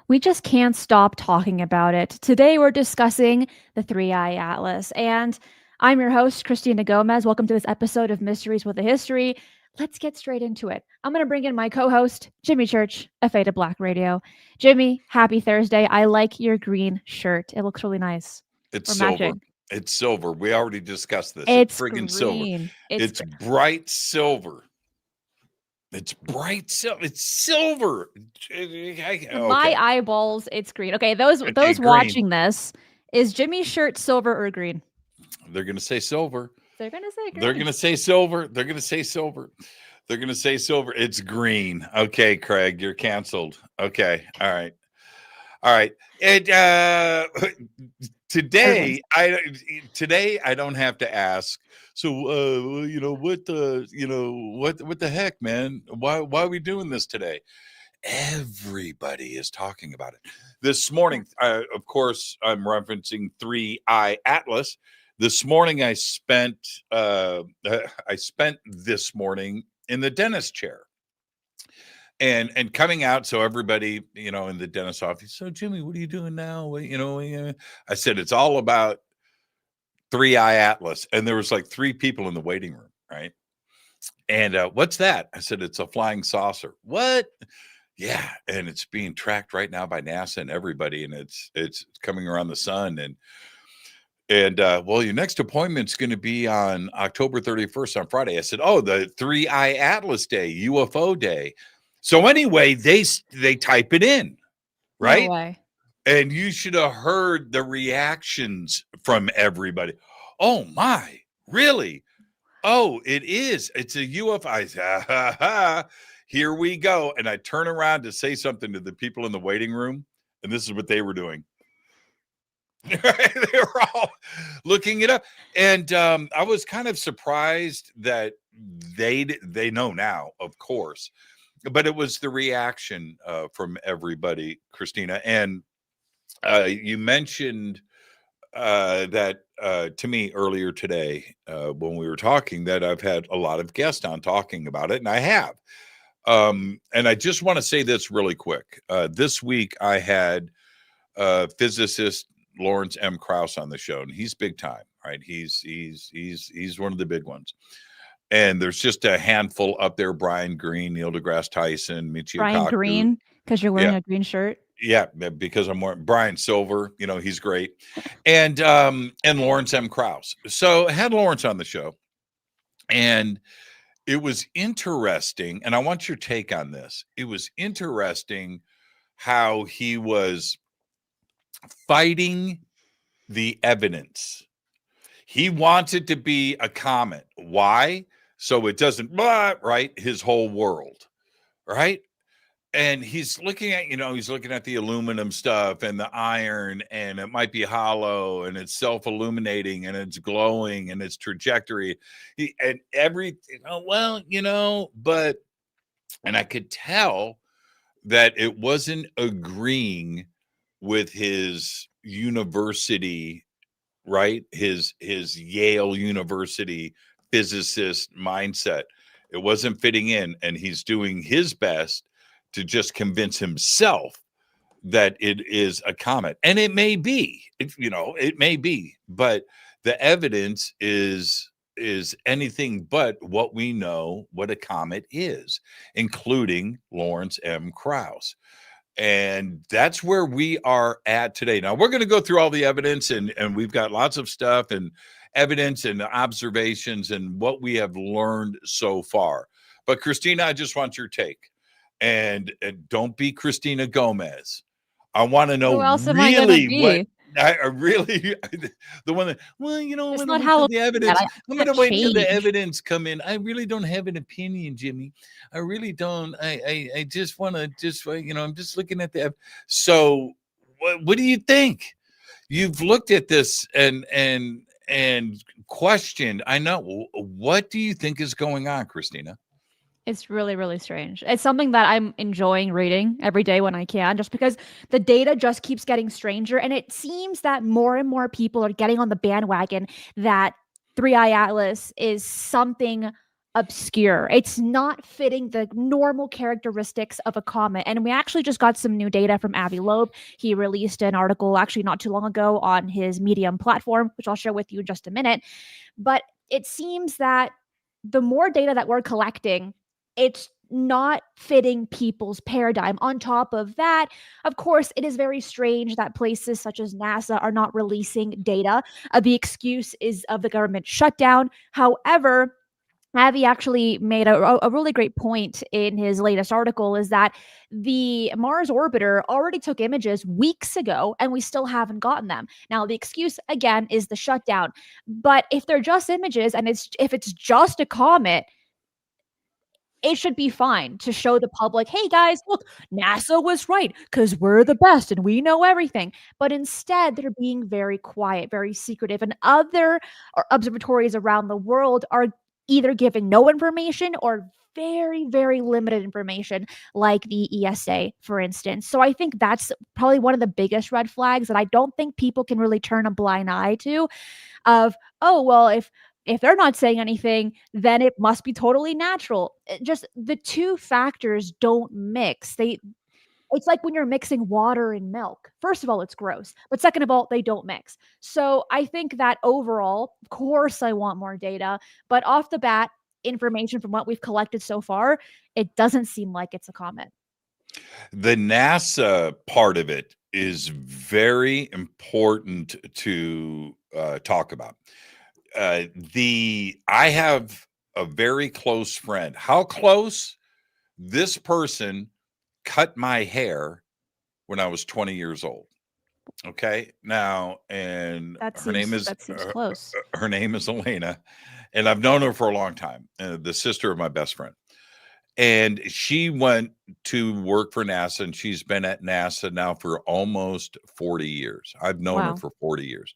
We just can't stop talking about it. Today we're discussing the Three-Eye Atlas, and I'm your host, Christina Gomez. Welcome to this episode of Mysteries with a History. Let's get straight into it. I'm going to bring in my co-host, Jimmy Church, of Fade to Black Radio. Jimmy, happy Thursday. I like your green shirt. It looks really nice. It's We're silver. matching. It's silver. We already discussed this. It's It's friggin' silver. green. It's bright silver. It's bright silver. It's silver. My Okay. eyeballs, it's green. Okay, those Okay, green. watching this, is Jimmy's shirt silver or green? They're gonna say silver. They're going to say They're green. gonna say silver. They're gonna say silver. They're gonna say silver. It's green. Okay, Craig, you're canceled. Okay. All right. All right. And Everyone's today I don't have to ask. So what the heck, man? Why are we doing this today? Everybody is talking about it. This morning, of course, I'm referencing Three-Eye Atlas. This morning I spent this morning in the dentist chair. And coming out, so everybody, in the dentist office. So Jimmy, what are you doing now? I said it's all about Three-Eye Atlas, and there was like 3 people in the waiting room, right? And what's that? I said it's a flying saucer. What? Yeah, and it's being tracked right now by NASA and everybody, and it's coming around the sun, and well, your next appointment's going to be on October 31st on Friday. I said, oh, the Three-Eye Atlas Day, UFO Day. So anyway, they type it in, no right? way. And you should have heard the reactions from everybody. Oh my, really? Oh, it is. It's a UFO. I say, ha, ha. Here we go. And I turn around to say something to the people in the waiting room, and this is what they were doing. They were all looking it up, and I was kind of surprised that they know now, of course, but it was the reaction from everybody, Christina. And you mentioned that to me earlier today when we were talking that I've had a lot of guests on talking about it, and I have. And I just want to say this really quick. This week I had physicist Lawrence M. Krauss on the show, and he's big time, right? He's one of the big ones. And there's just a handful up there: Brian Greene, Neil deGrasse Tyson, Michio Brian Kaku. Green, because you're wearing Yeah, a green shirt. yeah, because I'm wearing Brian Silver. He's great, and Lawrence M. Krauss. So I had Lawrence on the show, and it was interesting. And I want your take on this. It was interesting how he was fighting the evidence. He wants it to be a comet. Why? So it doesn't, right? His whole world, right? And he's looking at, he's looking at the aluminum stuff and the iron, and it might be hollow, and it's self-illuminating, and it's glowing, and its trajectory, and everything. But, and I could tell that it wasn't agreeing with his university, right? His Yale University physicist mindset. It wasn't fitting in, and he's doing his best to just convince himself that it is a comet. And it may be, it may be, but the evidence is anything but what we know what a comet is, including Lawrence M. Krauss. And that's where we are at today. Now we're going to go through all the evidence, and we've got lots of stuff and evidence and observations and what we have learned so far. But Christina, I just want your take. And don't be Christina Gomez. I want to know Who else am I gonna really what be? I really the one that, well, I'm It's going to not wait till Halloween the yet. evidence. I I'm going can't to wait till the change. evidence come in. I really don't have an opinion, Jimmy. I really don't. I just want to I'm just looking at the. So what do you think? You've looked at this and questioned. I know. What do you think is going on, Christina? It's really, really strange. It's something that I'm enjoying reading every day when I can, just because the data just keeps getting stranger. And it seems that more and more people are getting on the bandwagon that Three Eye Atlas is something obscure. It's not fitting the normal characteristics of a comet. And we actually just got some new data from Avi Loeb. He released an article actually not too long ago on his Medium platform, which I'll share with you in just a minute. But it seems that the more data that we're collecting, it's not fitting people's paradigm. On top of that, of course, it is very strange that places such as NASA are not releasing data. The excuse is of the government shutdown. However, Avi actually made a really great point in his latest article is that the Mars orbiter already took images weeks ago and we still haven't gotten them. Now, the excuse again is the shutdown. But if they're just images and if it's just a comet, it should be fine to show the public, hey guys, look, NASA was right because we're the best and we know everything. But instead, they're being very quiet, very secretive. And other observatories around the world are either giving no information or very, very limited information, like the ESA, for instance. So I think that's probably one of the biggest red flags that I don't think people can really turn a blind eye to of, oh, well, if they're not saying anything, then it must be totally natural. Just the two factors don't mix. It's like when you're mixing water and milk. First of all, it's gross, but second of all, they don't mix. So I think that overall, of course, I want more data, but off the bat, information from what we've collected so far, it doesn't seem like it's a comet. The NASA part of it is very important to talk about. I have a very close friend. How close? This person cut my hair when I was 20 years old. Okay, now, and That her name seems is that seems close. her name is Elena, and I've known her for a long time. The sister of my best friend, and she went to work for NASA, and she's been at NASA now for almost 40 years. I've known her Wow. for 40 years,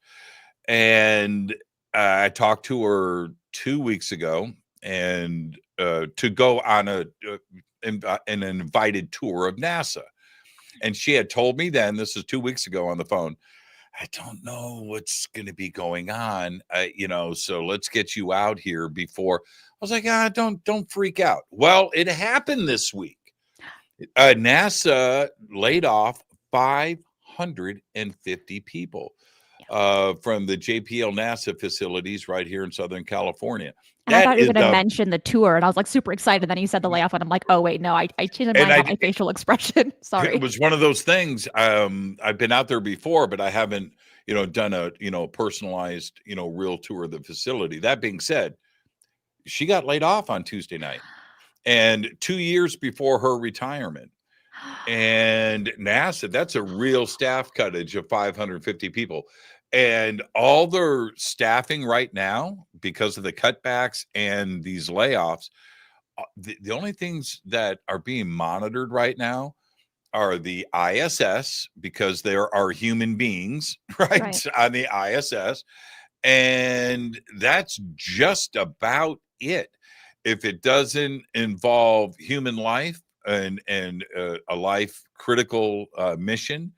and I talked to her 2 weeks ago, and to go on an invited tour of NASA. And she had told me then, this is 2 weeks ago on the phone, I don't know what's going to be going on, so let's get you out here before. I was like, don't freak out. Well, it happened this week. NASA laid off 550 people from the JPL NASA facilities right here in Southern California. And I That thought you is were going to the mention the tour, and I was like super excited. Then you said the layoff, and I'm like, oh wait, no, I changed my and mind I about my facial expression. it Sorry. was one of those things. I've been out there before, but I haven't, done a, personalized, real tour of the facility. That being said, she got laid off on Tuesday night and 2 years before her retirement. And NASA, that's a real staff cuttage of 550 people. And all their staffing right now, because of the cutbacks and these layoffs, the only things that are being monitored right now are the ISS, because there are human beings, right, on the ISS. And that's just about it. If it doesn't involve human life and a life critical mission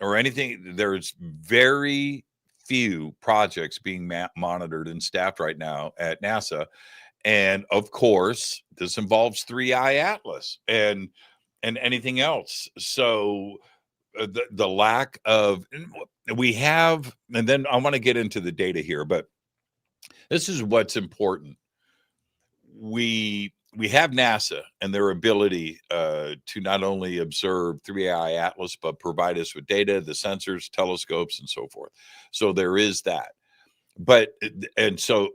or anything, there's very few projects being monitored and staffed right now at NASA. And of course, this involves 3I Atlas and anything else. So the lack of, we have, and then I want to get into the data here, but this is what's important. We have NASA and their ability to not only observe 3I Atlas, but provide us with data, the sensors, telescopes, and so forth. So there is that. But, and so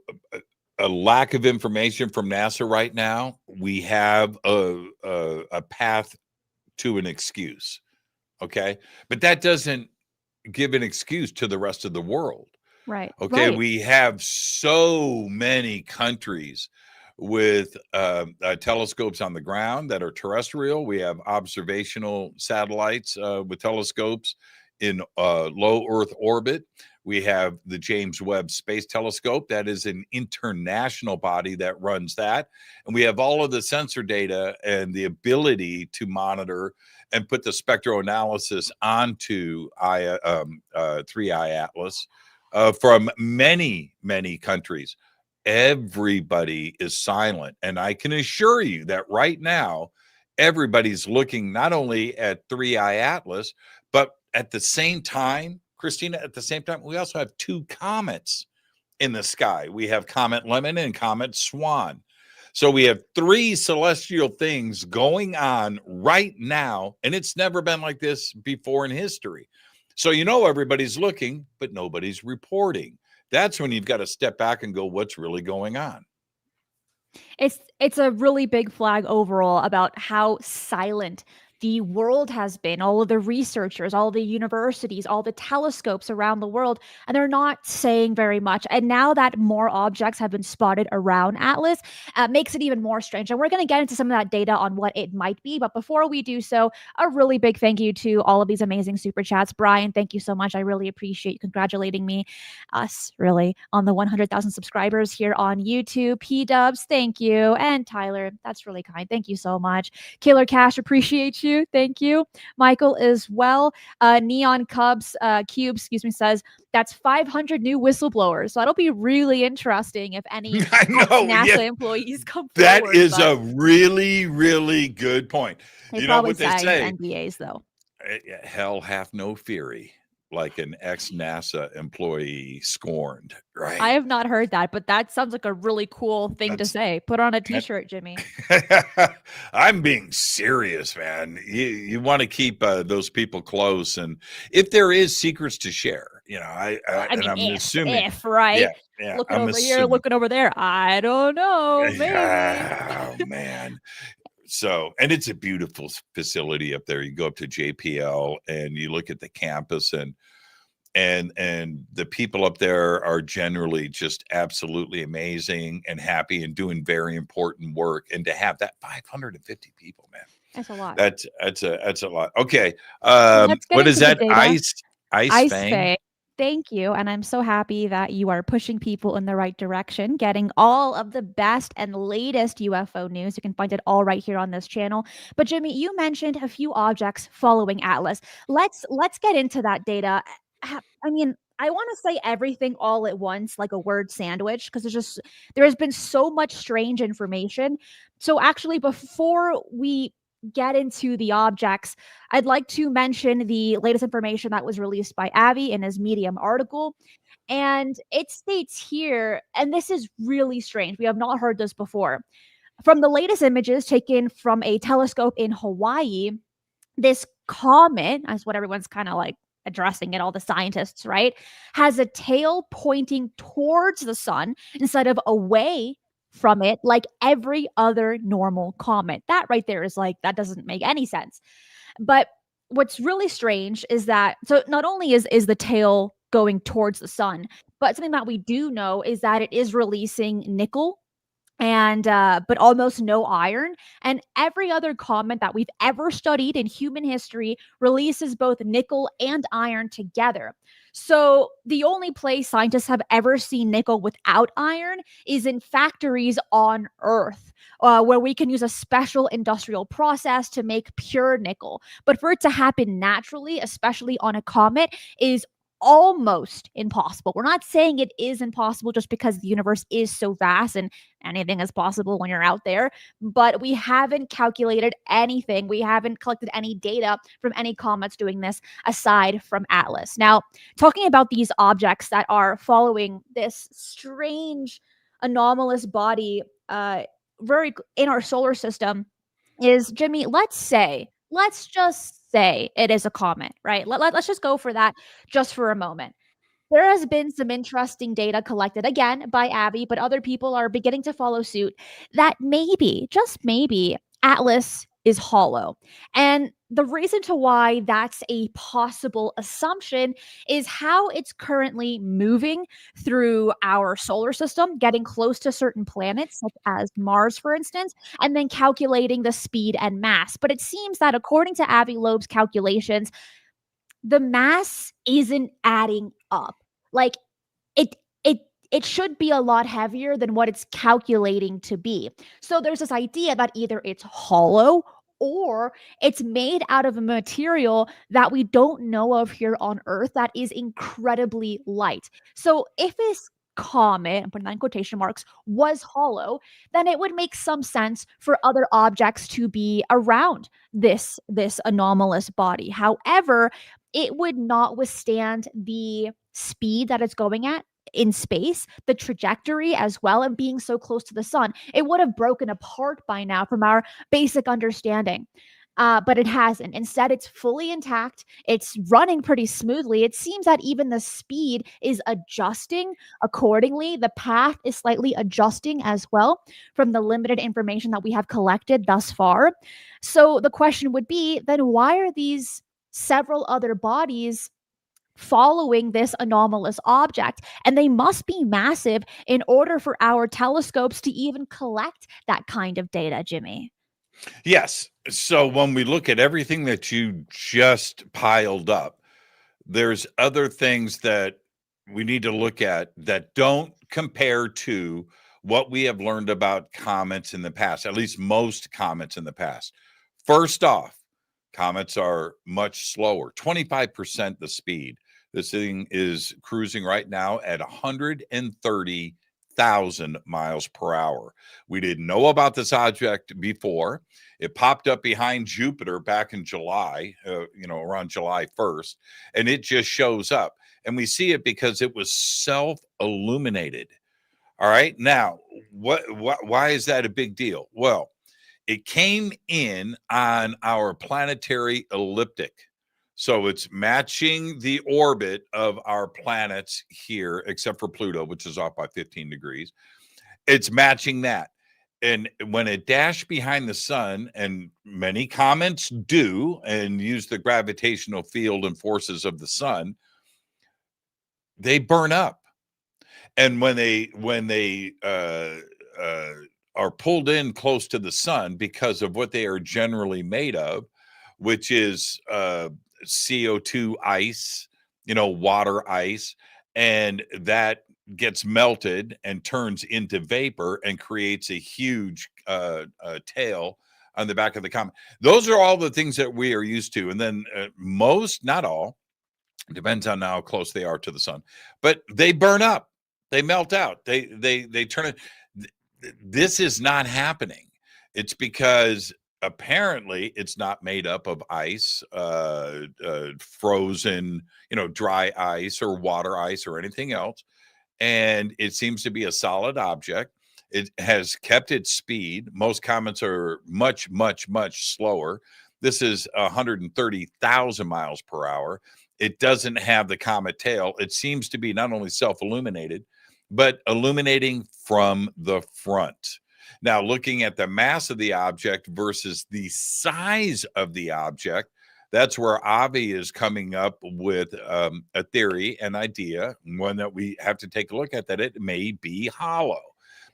a lack of information from NASA right now, we have a path to an excuse. Okay. But that doesn't give an excuse to the rest of the world. Right. Okay. Right. We have so many countries with telescopes on the ground that are terrestrial. We have observational satellites with telescopes in low Earth orbit. We have the James Webb Space Telescope. That is an international body that runs that. And we have all of the sensor data and the ability to monitor and put the spectroanalysis onto 3I Atlas from many, many countries. everybody is silent. And I can assure you that right now, everybody's looking not only at Three Eye Atlas, but at the same time, Christina, at the same time, we also have two comets in the sky. We have Comet Lemon and Comet Swan. So we have three celestial things going on right now, and it's never been like this before in history. So everybody's looking, but nobody's reporting. That's when you've got to step back and go, what's really going on? It's a really big flag overall about how silent the world has been, all of the researchers, all the universities, all the telescopes around the world, and they're not saying very much. And now that more objects have been spotted around Atlas, makes it even more strange. And we're going to get into some of that data on what it might be. But before we do so, a really big thank you to all of these amazing super chats. Brian, thank you so much. I really appreciate you congratulating me, us really, on the 100,000 subscribers here on YouTube. P-Dubs, thank you. And Tyler, that's really kind. Thank you so much. Killer Cash, appreciate you. Thank you. Michael as well. Neon Cubs Cubes, says that's 500 new whistleblowers. So that'll be really interesting if any I know, NASA employees come that forward. That is a really, really good point. They You know probably what they signed say? NDAs though. Hell hath no fury, like an ex-NASA employee scorned, right? I have not heard that, but that sounds like a really cool thing to say. Put on a t-shirt, Jimmy. I'm being serious, man. You want to keep those people close, and if there is secrets to share, I mean, I'm assuming, if right? yeah, Looking I'm over assuming, here, looking over there. I don't know. Maybe. Oh man. So, and it's a beautiful facility up there. You go up to JPL and you look at the campus, and the people up there are generally just absolutely amazing and happy and doing very important work. And to have that 550 people, man, that's a lot. That's a lot. Okay. What is that? Ice Fang? Thank you. And I'm so happy that you are pushing people in the right direction, getting all of the best and latest UFO news. You can find it all right here on this channel. But Jimmy, you mentioned a few objects following Atlas. Let's get into that data. I mean, I want to say everything all at once, like a word sandwich, because there has been so much strange information. So actually, before we get into the objects, I'd like to mention the latest information that was released by Avi in his Medium article. And it states here, and this is really strange, we have not heard this before. From the latest images taken from a telescope in Hawaii, this comet, that's what everyone's kind of like addressing it, all the scientists, right, has a tail pointing towards the sun instead of away from it, like every other normal comet. That right there is like, that doesn't make any sense. But what's really strange is that, so not only is the tail going towards the sun, but something that we do know is that it is releasing nickel and but almost no iron. And every other comet that we've ever studied in human history releases both nickel and iron together. So the only place scientists have ever seen nickel without iron is in factories on Earth, where we can use a special industrial process to make pure nickel. But for it to happen naturally, especially on a comet, is almost impossible. We're not saying it is impossible just because the universe is so vast and anything is possible when you're out there, but we haven't calculated anything. We haven't collected any data from any comets doing this aside from Atlas. Now, talking about these objects that are following this strange anomalous body very in our solar system is, Jimmy, let's just say it is a comet, right? Let's just go for that just for a moment. There has been some interesting data collected again by Abby, but other people are beginning to follow suit that maybe, just maybe, Atlas is hollow. And the reason to why that's a possible assumption is how it's currently moving through our solar system, getting close to certain planets, such as Mars, for instance, and then calculating the speed and mass. But it seems that according to Avi Loeb's calculations, the mass isn't adding up. Like it it it should be a lot heavier than what it's calculating to be. So there's this idea that either it's hollow or it's made out of a material that we don't know of here on Earth that is incredibly light. So if this comet, I'm putting that in quotation marks, was hollow, then it would make some sense for other objects to be around this anomalous body. However, it would not withstand the speed that it's going at in space, the trajectory as well, and being so close to the sun. It would have broken apart by now from our basic understanding. But it hasn't. Instead, it's fully intact. It's running pretty smoothly. It seems that even the speed is adjusting accordingly. The path is slightly adjusting as well from the limited information that we have collected thus far. So the question would be then why are these several other bodies following this anomalous object? And they must be massive in order for our telescopes to even collect that kind of data, Jimmy. Yes. So when we look at everything that you just piled up, there's other things that we need to look at that don't compare to what we have learned about comets in the past, at least most comets in the past. First off, comets are much slower, 25% the speed. This thing is cruising right now at 130,000 miles per hour. We didn't know about this object before. It popped up behind Jupiter back in July, around July 1st, and it just shows up. And we see it because it was self-illuminated. All right. Now, why is that a big deal? Well, it came in on our planetary ecliptic. So it's matching the orbit of our planets here, except for Pluto, which is off by 15 degrees. It's matching that. And when it dashed behind the sun, and many comets do, and use the gravitational field and forces of the sun, they burn up. And when they are pulled in close to the sun because of what they are generally made of, which is CO2 ice, water ice, and that gets melted and turns into vapor and creates a huge tail on the back of the comet. Those are all the things that we are used to. And then most, not all, depends on how close they are to the sun, but they burn up, they melt out, they turn it. This is not happening. It's because apparently it's not made up of ice, frozen, dry ice or water ice or anything else. And it seems to be a solid object. It has kept its speed. Most comets are much, much, much slower. This is 130,000 miles per hour. It doesn't have the comet tail. It seems to be not only self-illuminated, but illuminating from the front. Now, looking at the mass of the object versus the size of the object, that's where Avi is coming up with a theory, an idea, one that we have to take a look at, that it may be hollow.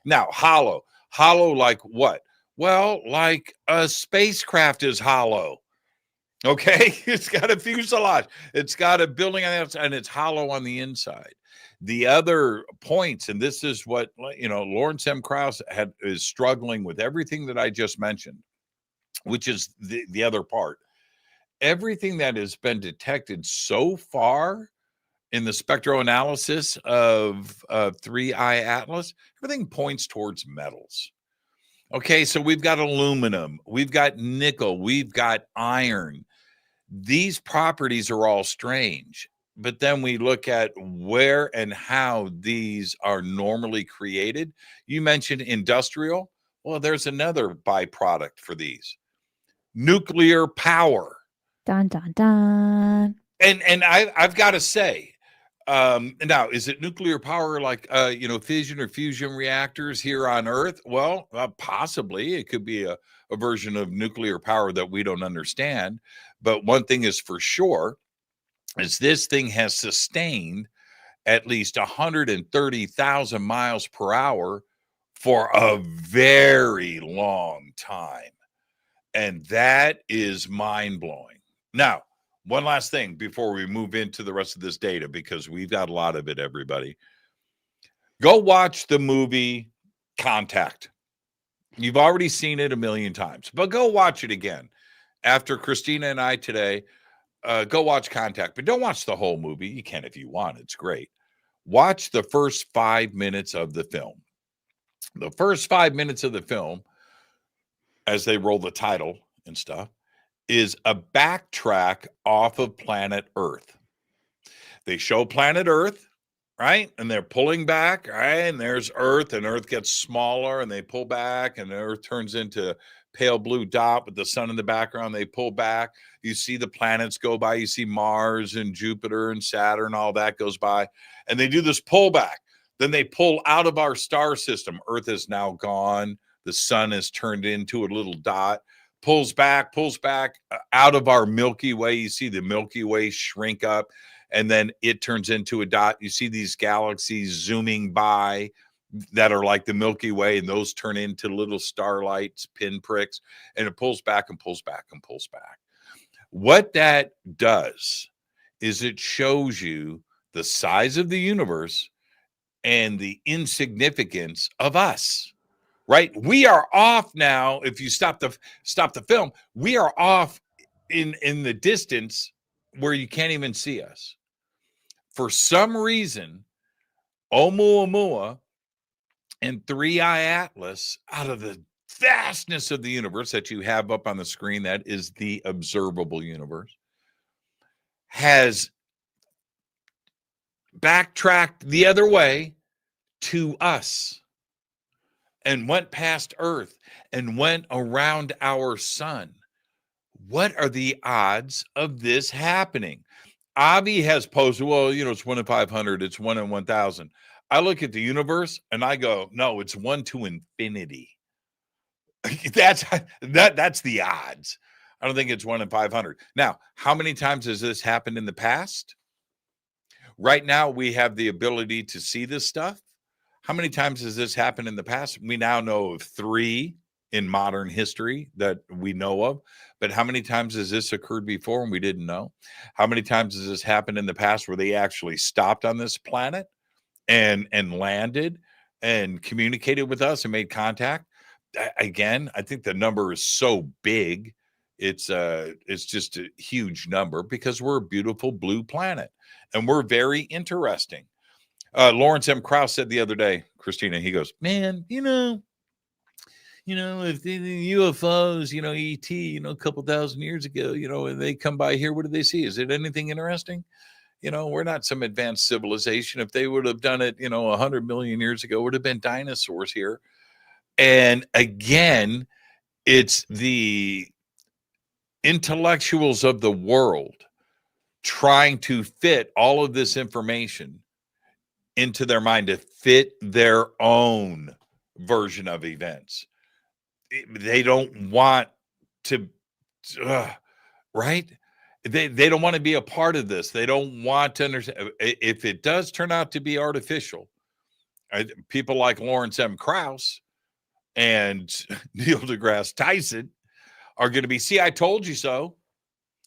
Now, hollow like what? Well, like a spacecraft is hollow. Okay, it's got a fuselage, it's got a building on the outside, and it's hollow on the inside. The other points, and this is what Lawrence M. Krauss is struggling with everything that I just mentioned, which is the other part. Everything that has been detected so far in the spectroanalysis of 3I Atlas, everything points towards metals. Okay, so we've got aluminum, we've got nickel, we've got iron. These properties are all strange, but then we look at where and how these are normally created. You mentioned industrial. Well, there's another byproduct for these: nuclear power. Dun dun dun. And I've got to say, now, is it nuclear power like fission or fusion reactors here on Earth? Well, possibly it could be a version of nuclear power that we don't understand. But one thing is for sure, is this thing has sustained at least 130,000 miles per hour for a very long time. And that is mind-blowing. Now, one last thing before we move into the rest of this data, because we've got a lot of it, everybody. Go watch the movie Contact. You've already seen it a million times, but go watch it again. After Christina and I today, go watch Contact, but don't watch the whole movie. You can if you want. It's great. Watch the first 5 minutes of the film. The first 5 minutes of the film, as they roll the title and stuff, is a backtrack off of planet Earth. They show planet Earth, right? And they're pulling back, right? And there's Earth, and Earth gets smaller, and they pull back, and the Earth turns into a pale blue dot with the sun in the background. They pull back. You see the planets go by. You see Mars and Jupiter and Saturn, all that goes by. And they do this pullback. Then they pull out of our star system. Earth is now gone. The sun is turned into a little dot. Pulls back out of our Milky Way. You see the Milky Way shrink up, and then it turns into a dot. You see these galaxies zooming by that are like the Milky Way, and those turn into little starlights, pinpricks, and it pulls back and pulls back and pulls back. What that does is it shows you the size of the universe and the insignificance of us. Right? We are off now. If you stop the film, we are off in the distance where you can't even see us. For some reason, Oumuamua and 3i Atlas, out of the vastness of the universe that you have up on the screen, that is the observable universe, has backtracked the other way to us and went past Earth and went around our sun. What are the odds of this happening? Avi has posted, well, it's 1 in 500, it's 1 in 1,000. I look at the universe and I go, no, it's 1 to infinity. That's the odds. I don't think it's 1 in 500. Now, how many times has this happened in the past? Right now, we have the ability to see this stuff. How many times has this happened in the past? We now know of 3 in modern history that we know of. But how many times has this occurred before and we didn't know? How many times has this happened in the past where they actually stopped on this planet and landed and communicated with us and made contact? Again, I think the number is so big. It's just a huge number because we're a beautiful blue planet and we're very interesting. Lawrence M. Krauss said the other day, Christina, he goes, man, if the UFOs, ET, a couple thousand years ago, and they come by here, what do they see? Is it anything interesting? We're not some advanced civilization. If they would have done it, 100 million years ago, would have been dinosaurs here. And again, it's the intellectuals of the world trying to fit all of this information into their mind to fit their own version of events. They don't want to, right? They don't want to be a part of this. They don't want to understand. If it does turn out to be artificial, people like Lawrence M. Krauss and Neil deGrasse Tyson are going to be, see, I told you so.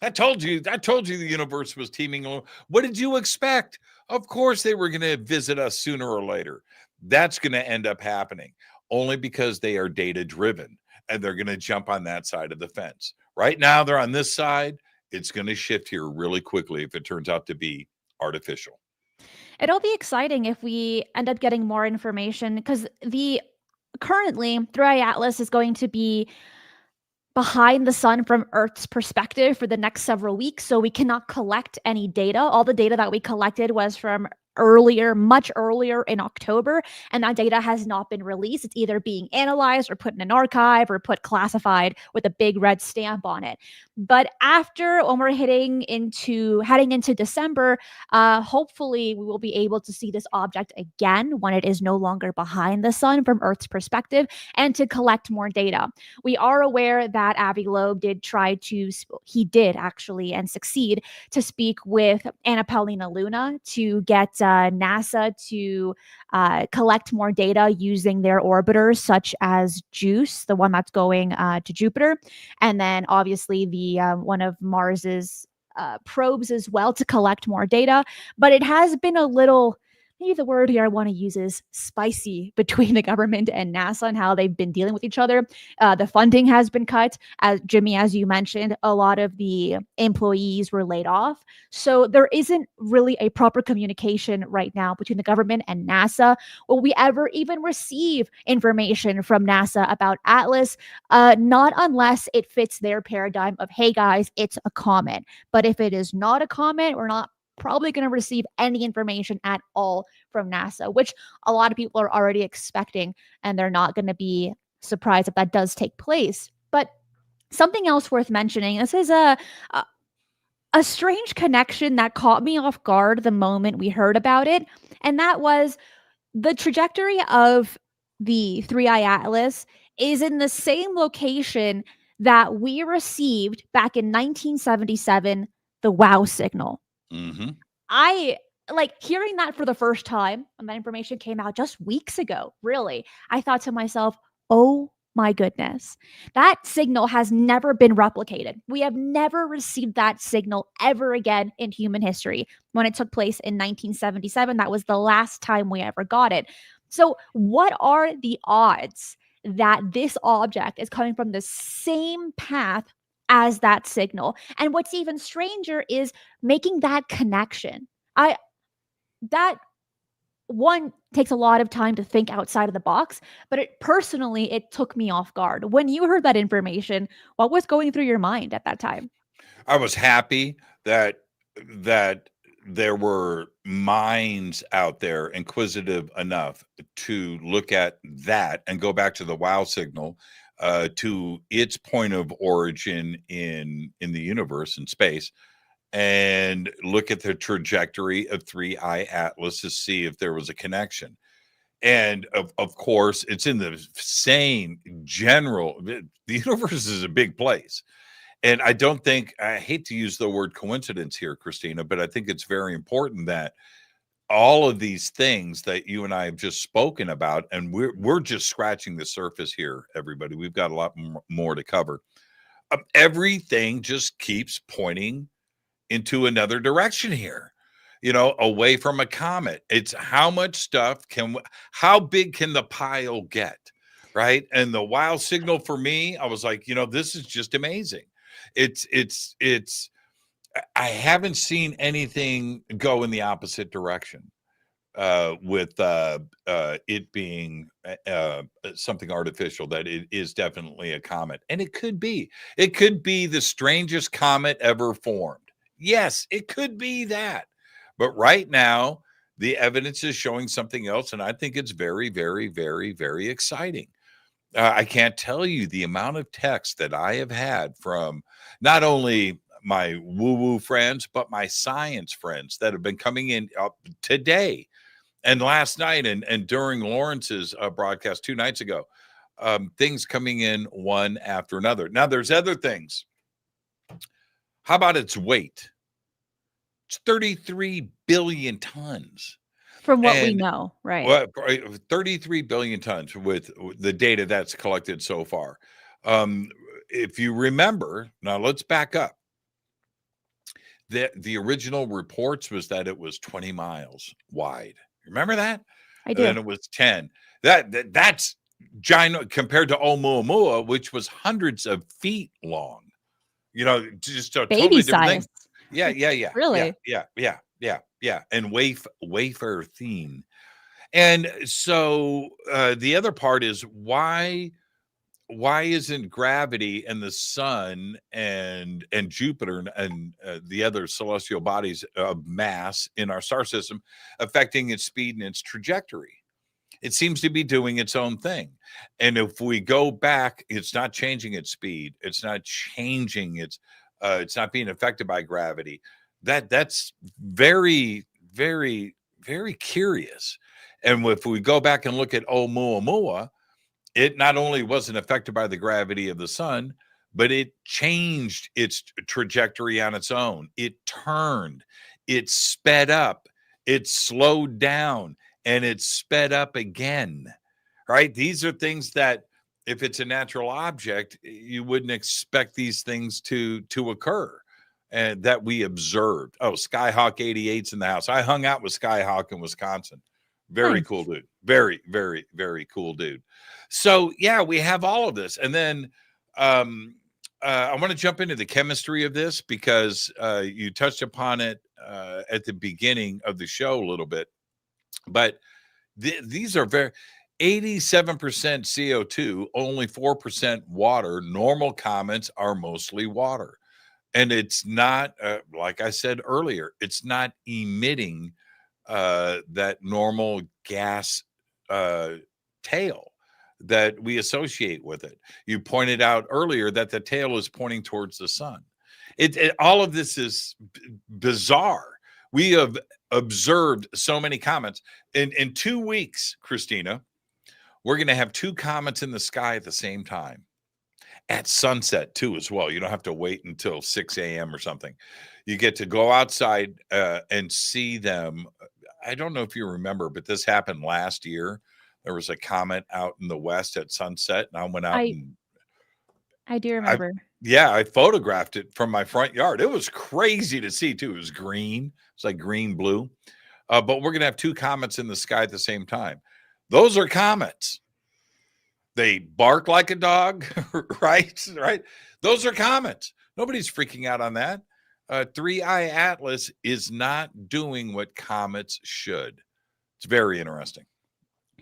I told you the universe was teeming. What did you expect? Of course they were going to visit us sooner or later. That's going to end up happening only because they are data driven and they're going to jump on that side of the fence. Right now they're on this side. It's going to shift here really quickly if it turns out to be artificial. It'll be exciting if we end up getting more information because currently 3i Atlas is going to be behind the sun from Earth's perspective for the next several weeks. So we cannot collect any data. All the data that we collected was from much earlier in October, and that data has not been released. It's either being analyzed or put in an archive or put classified with a big red stamp on it. But when we're heading into December, hopefully we will be able to see this object again when it is no longer behind the sun from Earth's perspective and to collect more data. We are aware that Avi Loeb did actually and succeed to speak with Anna Paulina Luna to get NASA to collect more data using their orbiters, such as JUICE, the one that's going to Jupiter, and then obviously the one of Mars's probes as well to collect more data. But it has been a little maybe the word here I want to use is spicy between the government and NASA and how they've been dealing with each other. The funding has been cut. As Jimmy, as you mentioned, a lot of the employees were laid off. So there isn't really a proper communication right now between the government and NASA. Will we ever even receive information from NASA about Atlas? Not unless it fits their paradigm of, hey guys, it's a comet. But if it is not a comet, we're not probably going to receive any information at all from NASA, which a lot of people are already expecting, and they're not going to be surprised if that does take place. But something else worth mentioning, this is a strange connection that caught me off guard the moment we heard about it, and that was the trajectory of the 3i Atlas is in the same location that we received back in 1977 the wow signal. Mm-hmm. I like hearing that for the first time when that information came out just weeks ago. Really, I thought to myself, oh my goodness, that signal has never been replicated. We have never received that signal ever again in human history. When it took place in 1977, that was the last time we ever got it. So, what are the odds that this object is coming from the same path as that signal? And what's even stranger is making that connection. I that one takes a lot of time to think outside of the box, but it took me off guard. When you heard that information, what was going through your mind at that time? I was happy that there were minds out there inquisitive enough to look at that and go back to the wow signal, to its point of origin in the universe and space, and look at the trajectory of 3i Atlas to see if there was a connection. And of course, it's in the same general. The universe is a big place. And I hate to use the word coincidence here, Christina, but I think it's very important that all of these things that you and I have just spoken about, and we're just scratching the surface here, everybody. We've got a lot more to cover. Everything just keeps pointing into another direction here, away from a comet. It's how much stuff how big can the pile get, right? And the wow signal for me, I was like, this is just amazing. It's I haven't seen anything go in the opposite direction, with it being something artificial, that it is definitely a comet. And it could be the strangest comet ever formed. Yes, it could be that. But right now, the evidence is showing something else. And I think it's very, very, very, very exciting. I can't tell you the amount of text that I have had from not only my woo-woo friends, but my science friends that have been coming in today and last night, and during Lawrence's broadcast 2 nights ago. Things coming in one after another. Now, there's other things. How about its weight? It's 33 billion tons. From what we And know, right? what 33 billion tons with the data that's collected so far. If you remember, now let's back up. The original reports was that it was 20 miles wide. Remember that? I And do. then it was 10. That's giant compared to Oumuamua, which was hundreds of feet long. Just a Baby totally different thing. size. Yeah. Really? Yeah. And wafer thin. And so the other part is why isn't gravity and the sun and Jupiter and the other celestial bodies of mass in our star system affecting its speed and its trajectory? It seems to be doing its own thing. And if we go back, it's not changing its speed. It's not changing it's not being affected by gravity. That's very, very, very curious. And if we go back and look at Oumuamua, it not only wasn't affected by the gravity of the sun, but it changed its trajectory on its own. It turned, it sped up, it slowed down, and it sped up again. Right? These are things that, if it's a natural object, you wouldn't expect these things to occur. and that we observed. Oh, Skyhawk 88's in the house. I hung out with Skyhawk in Wisconsin. Very cool Nice. dude. Very, very, very cool dude. So yeah, we have all of this. And then I want to jump into the chemistry of this because you touched upon it at the beginning of the show a little bit. But these are very 87% CO2, only 4% water. Normal comets are mostly water. And it's not, like I said earlier, it's not emitting that normal gas tail that we associate with it. You pointed out earlier that the tail is pointing towards the sun. All of this is bizarre. We have observed so many comets in 2 weeks. Christina, we're going to have 2 comets in the sky at the same time at sunset too as well. You don't have to wait until 6 a.m. or something. You get to go outside and see them. I don't know if you remember, but this happened last year. There was a comet out in the west at sunset, and I went out I and I do I remember. yeah, I photographed it from my front yard. It was crazy to see too. It was green. It's like green blue. But we're gonna have 2 comets in the sky at the same time. Those are comets. They bark like a dog, right? Right. Those are comets. Nobody's freaking out on that. 3I Atlas is not doing what comets should. It's very interesting.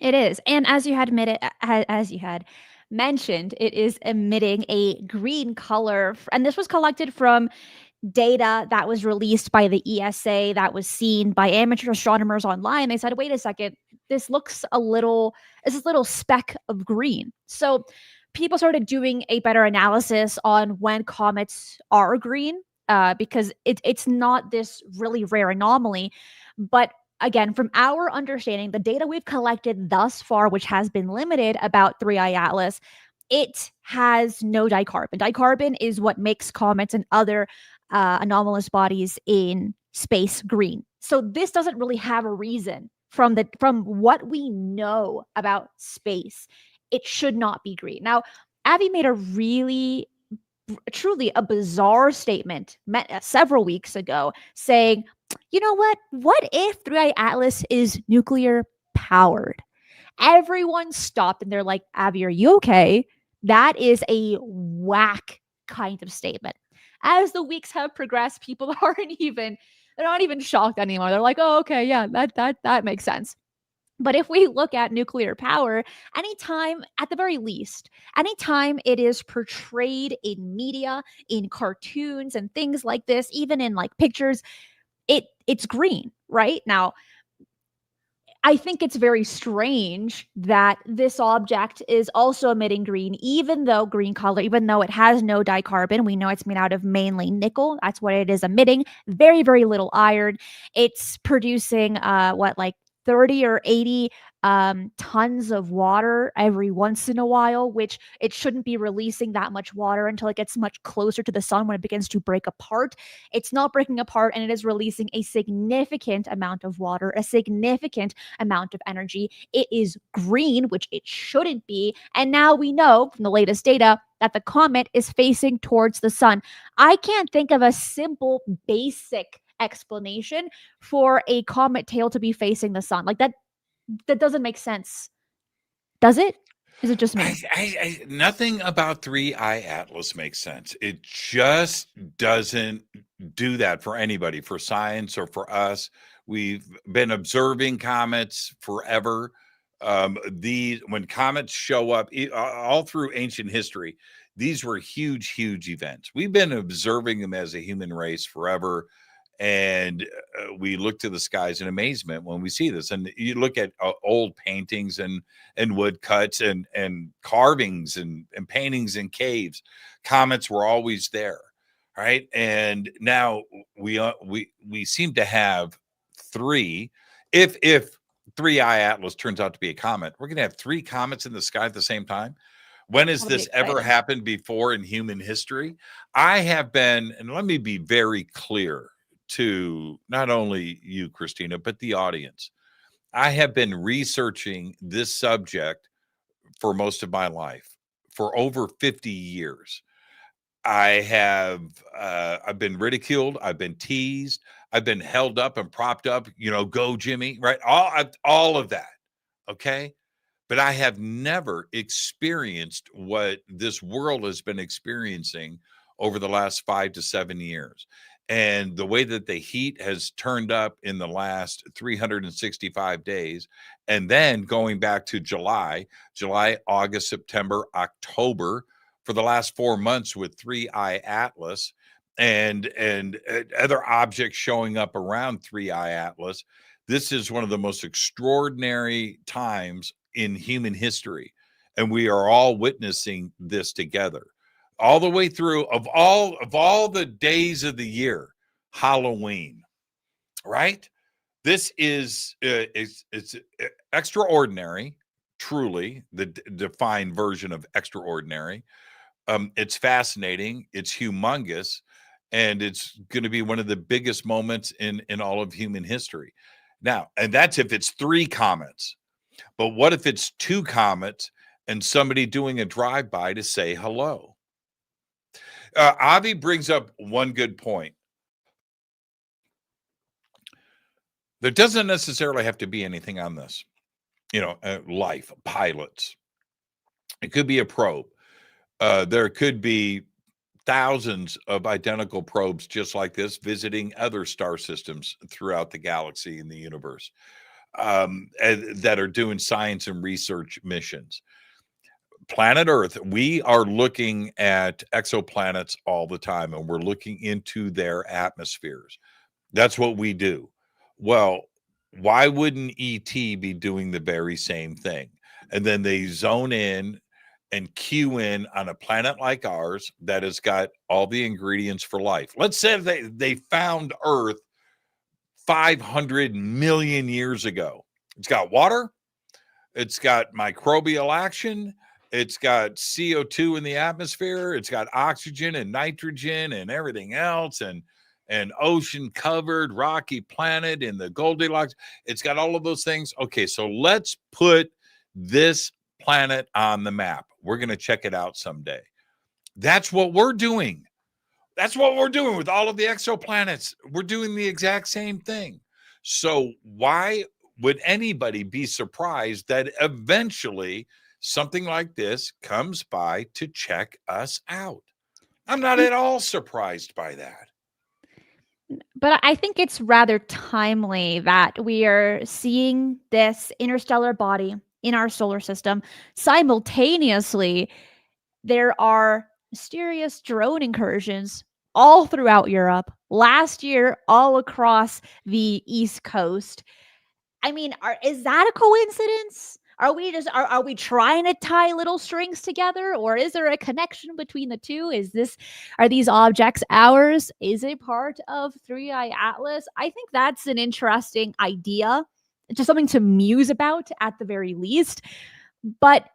It is. And as you had admitted, as you had mentioned, it is emitting a green color. And this was collected from data that was released by the ESA that was seen by amateur astronomers online. They said, wait a second, this looks a little, it's this little speck of green. So people started doing a better analysis on when comets are green because it's not this really rare anomaly. But again, from our understanding, the data we've collected thus far, which has been limited about 3I Atlas, it has no dicarbon. Dicarbon is what makes comets and other anomalous bodies in space green. So this doesn't really have a reason from what we know about space. It should not be green. Now, Avi made a really truly a bizarre statement several weeks ago saying, you know what if 3i Atlas is nuclear powered? Everyone stopped and they're like, Abby, are you okay? That is a whack kind of statement. As the weeks have progressed, people they're not even shocked anymore. They're like, oh, okay, yeah, that makes sense. But if we look at nuclear power, anytime, at the very least, anytime it is portrayed in media, in cartoons and things like this, even in like pictures, it's green, right? Now, I think it's very strange that this object is also emitting green, even though green color, even though it has no dicarbon. We know it's made out of mainly nickel. That's what it is emitting. Very, very little iron. It's producing like 30 or 80 tons of water every once in a while, which it shouldn't be releasing that much water until it gets much closer to the sun when it begins to break apart. It's not breaking apart and it is releasing a significant amount of water, a significant amount of energy. It is green, which it shouldn't be. And now we know from the latest data that the comet is facing towards the sun. I can't think of a simple, basic explanation for a comet tail to be facing the sun. Like that doesn't make sense. Does it? Is it just me? Nothing about 3I Atlas makes sense. It just doesn't do that for anybody, for science or for us. We've been observing comets forever. When comets show up all through ancient history, these were huge, huge events. We've been observing them as a human race forever. And we look to the skies in amazement when we see this. And you look at old paintings and woodcuts and carvings and paintings in caves. Comets were always there, right? And now we seem to have 3. If 3I Atlas turns out to be a comet, we're going to have 3 comets in the sky at the same time. When has That'll be this ever exciting. happened before in human history? I have been, and let me be very clear to not only you, Christina, but the audience. I have been researching this subject for most of my life, for over 50 years. I've been ridiculed, I've been teased, I've been held up and propped up, go Jimmy, right? All of that. Okay? But I have never experienced what this world has been experiencing over the last 5 to 7 years. And the way that the heat has turned up in the last 365 days, and then going back to July, August, September, October, for the last 4 months with 3I Atlas and other objects showing up around 3I Atlas. This is one of the most extraordinary times in human history, and we are all witnessing this together all the way through. Of all the days of the year, Halloween, right? This is it's extraordinary, truly the defined version of extraordinary. It's fascinating, it's humongous, and it's going to be one of the biggest moments in all of human history. Now, and that's if it's 3 comets. But what if it's 2 comets and somebody doing a drive-by to say hello? Avi brings up one good point. There doesn't necessarily have to be anything on this, life, pilots. It could be a probe. There could be thousands of identical probes just like this visiting other star systems throughout the galaxy and the universe, that are doing science and research missions. Planet Earth, we are looking at exoplanets all the time, and we're looking into their atmospheres. That's what we do. Well, why wouldn't ET be doing the very same thing? And then they zone in and cue in on a planet like ours that has got all the ingredients for life. Let's say they found Earth 500 million years ago. It's got water, it's got microbial action, it's got CO2 in the atmosphere, it's got oxygen and nitrogen and everything else, and ocean covered rocky planet in the Goldilocks. It's got all of those things. Okay, so let's put this planet on the map. We're going to check it out someday. That's what we're doing. That's what we're doing with all of the exoplanets. We're doing the exact same thing. So why would anybody be surprised that eventually something like this comes by to check us out? I'm not at all surprised by that. But I think it's rather timely that we are seeing this interstellar body in our solar system. Simultaneously, there are mysterious drone incursions all throughout Europe. Last year, all across the East Coast. I mean, is that a coincidence? Are we trying to tie little strings together, or is there a connection between the two? Are these objects ours? Is it part of 3I Atlas? I think that's an interesting idea. Just something to muse about at the very least. But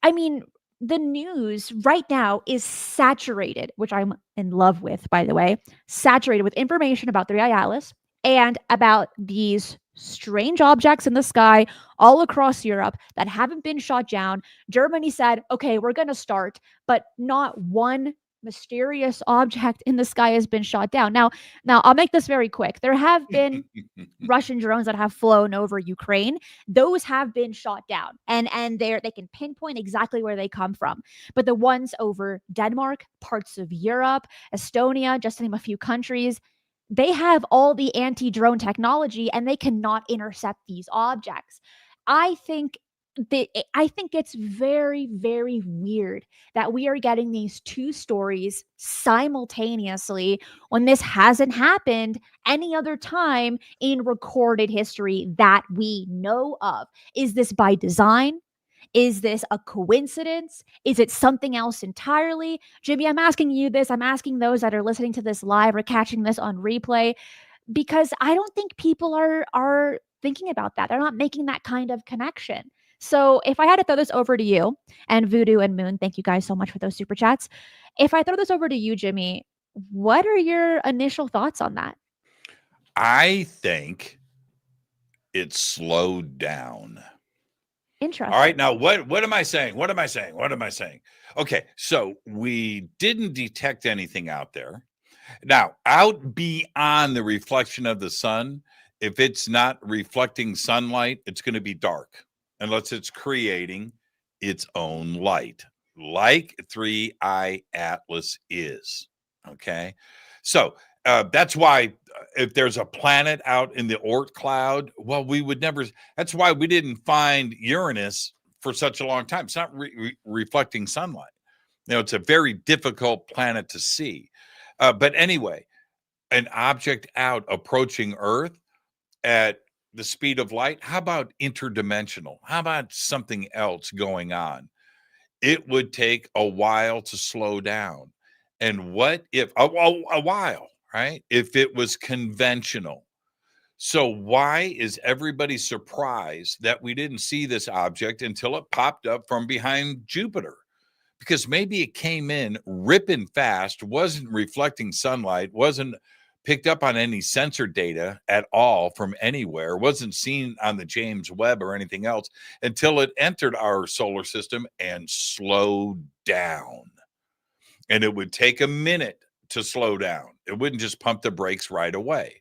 I mean, the news right now is saturated, which I'm in love with, by the way, saturated with information about 3I Atlas and about these strange objects in the sky all across Europe that haven't been shot down. Germany said, okay, we're going to start, but not one mysterious object in the sky has been shot down. Now I'll make this very quick. There have been Russian drones that have flown over Ukraine. Those have been shot down, and they can pinpoint exactly where they come from. But the ones over Denmark, parts of Europe, Estonia, just to name a few countries, they have all the anti-drone technology and they cannot intercept these objects. I think I think it's very, very weird that we are getting these two stories simultaneously when this hasn't happened any other time in recorded history that we know of. Is this by design? Is this a coincidence? Is it something else entirely? Jimmy, I'm asking you this. I'm asking those that are listening to this live or catching this on replay, because I don't think people are thinking about that. They're not making that kind of connection. So if I had to throw this over to you, and Voodoo and Moon, thank you guys so much for those super chats. If I throw this over to you, Jimmy, what are your initial thoughts on that? I think it slowed down. All right, Interesting. now what am I saying? What am I saying? What am I saying? Okay, so we didn't detect anything out there. Now, out beyond the reflection of the sun, if it's not reflecting sunlight, it's going to be dark unless it's creating its own light, like 3I Atlas is. Okay. So that's why if there's a planet out in the Oort cloud, well, we would never, that's why we didn't find Uranus for such a long time. It's not reflecting sunlight. It's a very difficult planet to see. But anyway, an object out approaching Earth at the speed of light, how about interdimensional? How about something else going on? It would take a while to slow down. And what if a while, right? If it was conventional. So why is everybody surprised that we didn't see this object until it popped up from behind Jupiter? Because maybe it came in ripping fast, wasn't reflecting sunlight, wasn't picked up on any sensor data at all from anywhere, wasn't seen on the James Webb or anything else until it entered our solar system and slowed down. And it would take a minute to slow down. It wouldn't just pump the brakes right away.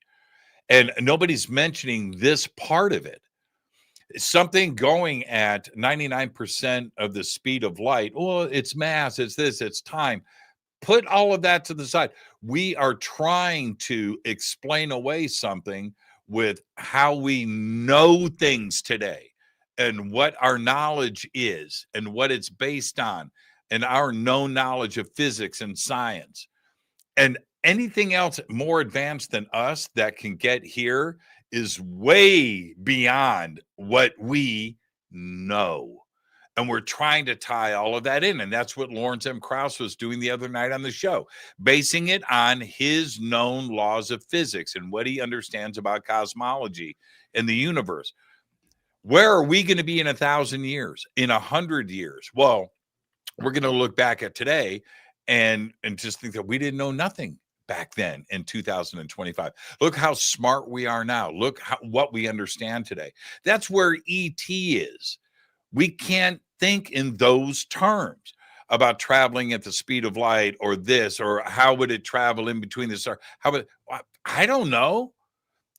And nobody's mentioning this part of it. Something going at 99% of the speed of light. Well, it's mass, it's this, it's time. Put all of that to the side. We are trying to explain away something with how we know things today and what our knowledge is and what it's based on and our known knowledge of physics and science. And anything else more advanced than us that can get here is way beyond what we know. And we're trying to tie all of that in. And that's what Lawrence M. Krauss was doing the other night on the show, basing it on his known laws of physics and what he understands about cosmology and the universe. Where are we going to be in 1,000 years, in 100 years? Well, we're going to look back at today and just think that we didn't know nothing back then in 2025. Look how smart we are now. Look what we understand today. That's where ET is. We can't think in those terms about traveling at the speed of light or this, or how would it travel in between the stars? How would, I don't know.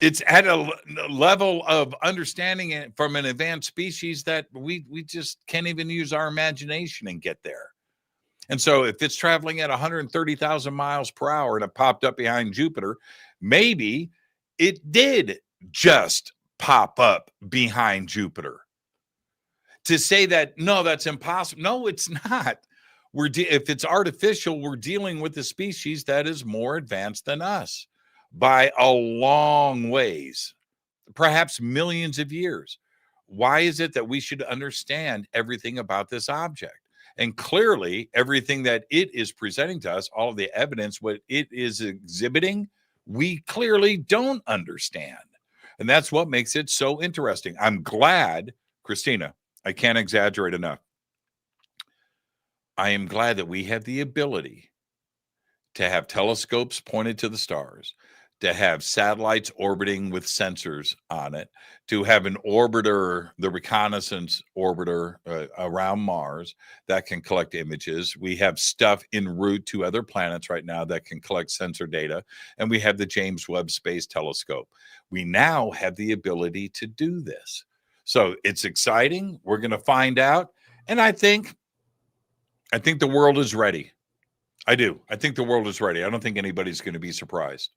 It's at a level of understanding it from an advanced species that we just can't even use our imagination and get there. And so if it's traveling at 130,000 miles per hour and it popped up behind Jupiter, maybe it did just pop up behind Jupiter. To say that, no, that's impossible. No, it's not. If it's artificial, we're dealing with a species that is more advanced than us by a long ways, perhaps millions of years. Why is it that we should understand everything about this object? And clearly, everything that it is presenting to us, all of the evidence, what it is exhibiting, we clearly don't understand. And that's what makes it so interesting. I'm glad, Christina, I can't exaggerate enough. I am glad that we have the ability to have telescopes pointed to the stars, to have satellites orbiting with sensors on it, to have an orbiter, the reconnaissance orbiter around Mars that can collect images. We have stuff en route to other planets right now that can collect sensor data. And we have the James Webb Space Telescope. We now have the ability to do this. So it's exciting. We're going to find out. And I think the world is ready. I do. I think the world is ready. I don't think anybody's going to be surprised.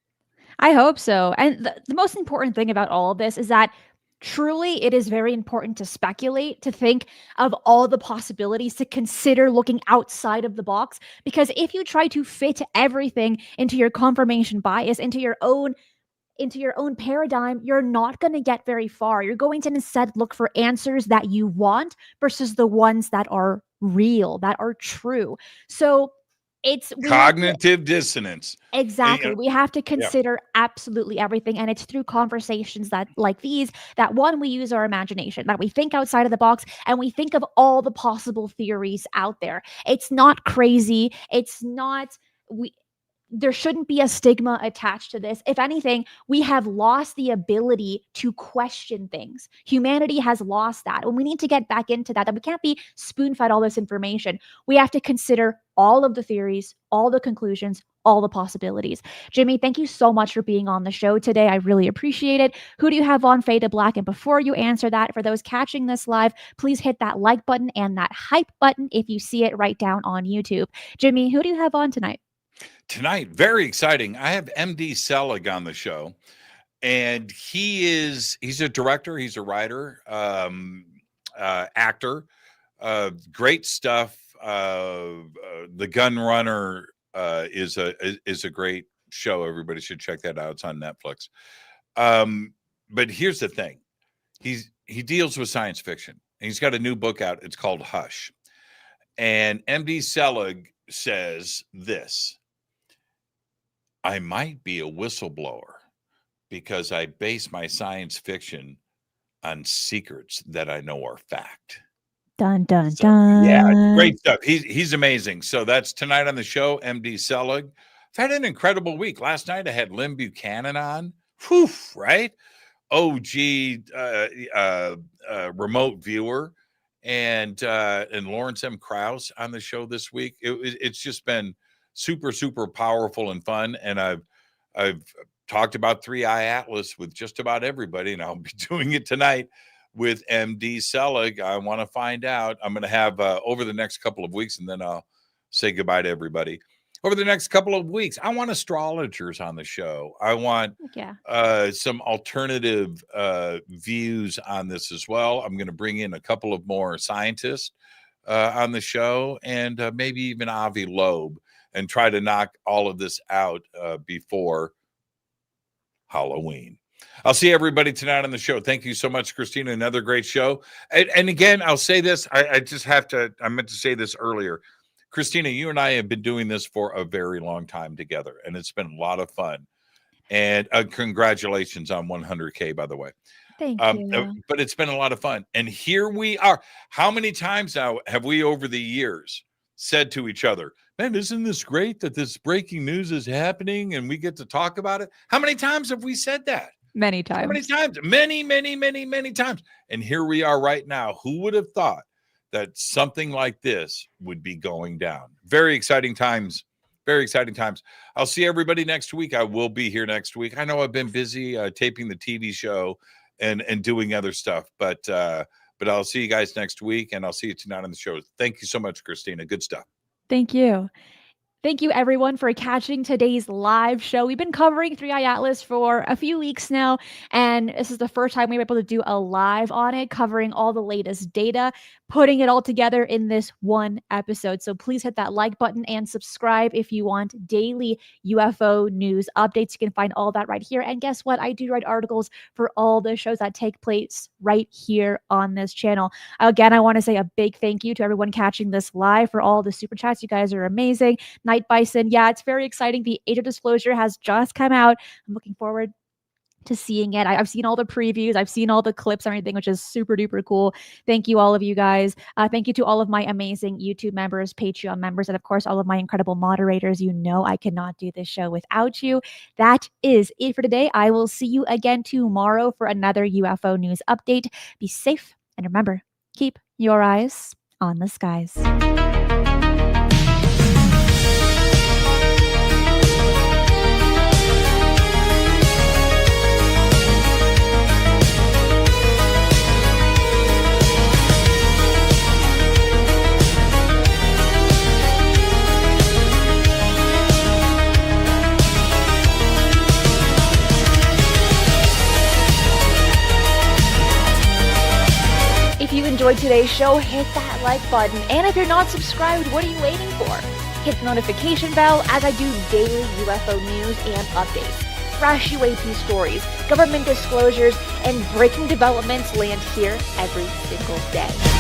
I hope so. And the most important thing about all of this is that truly it is very important to speculate, to think of all the possibilities, to consider looking outside of the box. Because if you try to fit everything into your confirmation bias, into your own paradigm, you're not going to get very far. You're going to instead look for answers that you want versus the ones that are real, that are true. So we have to Cognitive dissonance. exactly. We have to Yeah. consider absolutely everything. And it's through conversations that like these that one, we use our imagination, that we think outside of the box and we think of all the possible theories out there. It's not crazy. It's not we there shouldn't be a stigma attached to this. If anything, we have lost the ability to question things. Humanity has lost that. And we need to get back into that we can't be spoon-fed all this information. We have to consider all of the theories, all the conclusions, all the possibilities. Jimmy, thank you so much for being on the show today. I really appreciate it. Who do you have on Fade to Black? And before you answer that, for those catching this live, please hit that like button and that hype button if you see it right down on YouTube. Jimmy, who do you have on tonight? Tonight, very exciting. I have MD Selig on the show, and he's a director, he's a writer, actor, great stuff. The Gun Runner is a great show. Everybody should check that out. It's on Netflix. But here's the thing. He deals with science fiction. And he's got a new book out. It's called Hush. And MD Selig says this: I might be a whistleblower because I base my science fiction on secrets that I know are fact. Dun, dun, dun. Yeah, great stuff. He's amazing. So that's tonight on the show, MD Selig. I've had an incredible week. Last night I had Lynn Buchanan on. Whew, right? OG remote viewer. And Lawrence M. Krauss on the show this week. It's just been super, super powerful and fun. And I've talked about 3i Atlas with just about everybody, and I'll be doing it tonight with MD Selig. I want to find out. I'm going to have over the next couple of weeks, and then I'll say goodbye to everybody. Over the next couple of weeks, I want astrologers on the show. I want some alternative views on this as well. I'm going to bring in a couple of more scientists on the show, and maybe even Avi Loeb, and try to knock all of this out before Halloween. I'll see everybody tonight on the show. Thank you so much, Christina. Another great show. And again, I'll say this. I just have to, I meant to say this earlier. Christina, you and I have been doing this for a very long time together, and it's been a lot of fun. And congratulations on 100K, by the way. Thank you. But it's been a lot of fun. And here we are. How many times now have we over the years said to each other, man, isn't this great that this breaking news is happening and we get to talk about it? How many times have we said that? Many times. How many times? Many times. And here we are right now. Who would have thought that something like this would be going down? Very exciting times. Very exciting times. I'll see everybody next week. I will be here next week. I know I've been busy taping the TV show and doing other stuff, but I'll see you guys next week, and I'll see you tonight on the show. Thank you so much, Christina. Good stuff. Thank you. Thank you, everyone, for catching today's live show. We've been covering 3i Atlas for a few weeks now, and this is the first time we were able to do a live on it, covering all the latest data, putting it all together in this one episode. So please hit that like button and subscribe if you want daily UFO news updates. You can find all that right here. And guess what? I do write articles for all the shows that take place right here on this channel. Again, I want to say a big thank you to everyone catching this live for all the super chats. You guys are amazing. Night Bison. Yeah, it's very exciting. The Age of Disclosure has just come out. I'm looking forward to seeing it. I've seen all the previews. I've seen all the clips and everything, which is super duper cool. Thank you, all of you guys. Thank you to all of my amazing YouTube members, Patreon members, and of course, all of my incredible moderators. You know I cannot do this show without you. That is it for today. I will see you again tomorrow for another UFO news update. Be safe, and remember, keep your eyes on the skies. If you enjoyed today's show, hit that like button. And if you're not subscribed, what are you waiting for? Hit the notification bell as I do daily UFO news and updates. Fresh UAP stories, government disclosures, and breaking developments land here every single day.